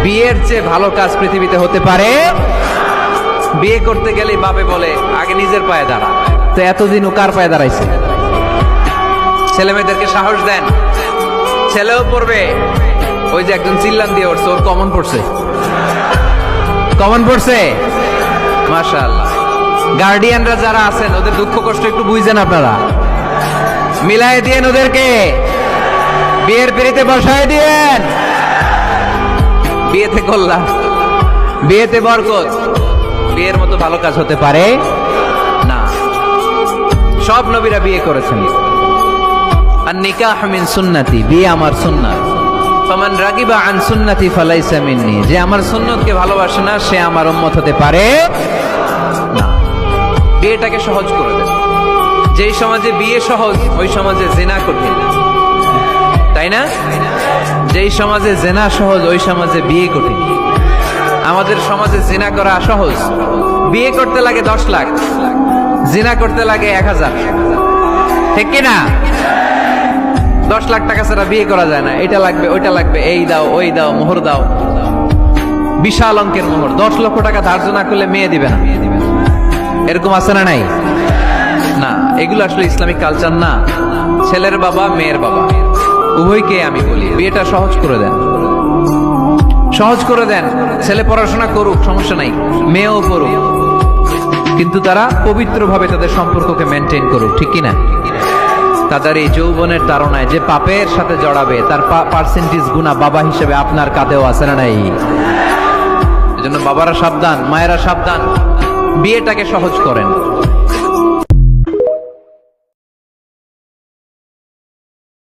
বিয়ের চেয়ে ভালো কাজ পৃথিবীতে হতে পারে? বিয়ে করতে গেলেই বাপে বলে আগে নিজের পায়ে দাঁড়া। তো এতদিন ও কার পায়ে দাঁড়াইছে? ছেলে মেয়েদেরকে সাহস দেন, ছেলেও পড়বে। ওই যে একজন চিল্লান দিয়ে উঠছে, ওর কমন পড়ছে, কমন পড়ছে। মাশাআল্লাহ। গার্ডিয়ানরা যারা আছেন ওদের দুঃখ কষ্ট একটু বুঝছেন আপনারা, মিলাই দিয়েন ওদেরকে, বিয়ের পিড়িতে বসায় দিয়েন। বিয়েতে কল্যাণ, বিয়েতে বরকত। বিয়ের মতো ভালো কাজ হতে পারে না। সব নবীরা বিয়ে করেছেন। আর নিকাহ মিন সুন্নতি, বিয়ে আমার সুন্নাত। ফামান রাগিবা আন সুন্নতি ফালাইসা মিন্নি, যে আমার সুন্নতকে ভালোবাসে না সে আমার উম্মত হতে পারে না। বিয়েটাকে সহজ করে দেন। যেই সমাজে বিয়ে সহজ ওই সমাজে জিনা কঠিন, তাই না? যেই সমাজে জিনা সহজ ওই সমাজে বিয়ে কঠিন। আমাদের সমাজে জিনা করা সহজ, বিয়ে করতে লাগে 10 লাখ, জিনা করতে লাগে 1000, ঠিক কিনা? 10 লাখ টাকা ছাড়া বিয়ে করা যায় না। এটা লাগবে, ওইটা লাগবে, এই দাও, ওই দাও, মোহর দাও, বিশাল অঙ্কের মোহর। 10 লক্ষ টাকা ধার্য না করলে মেয়ে দিবে না। এরকম আছে না নাই? না, এগুলো আসলে ইসলামিক কালচার না। ছেলের বাবা মেয়ের বাবা উভয়কে আমি বলি বিয়েটা সহজ করে দেন, সহজ করে দেন। ছেলে পড়াশোনা করুক, সমস্যা নাই, মেয়েও পড়ুক, কিন্তু তারা পবিত্রভাবে তাদের সম্পর্ককে মেনটেন করুক, ঠিক কিনা? তাদের এই যৌবনের তাড়নায় যে পাপের সাথে জড়াবে তার পার্সেন্টেজ গুণা বাবা হিসেবে আপনার কাঁধেও আছে না নাই? এজন্য বাবারা সাবধান, মায়েরা সাবধান, বিয়েটাকে সহজ করেন।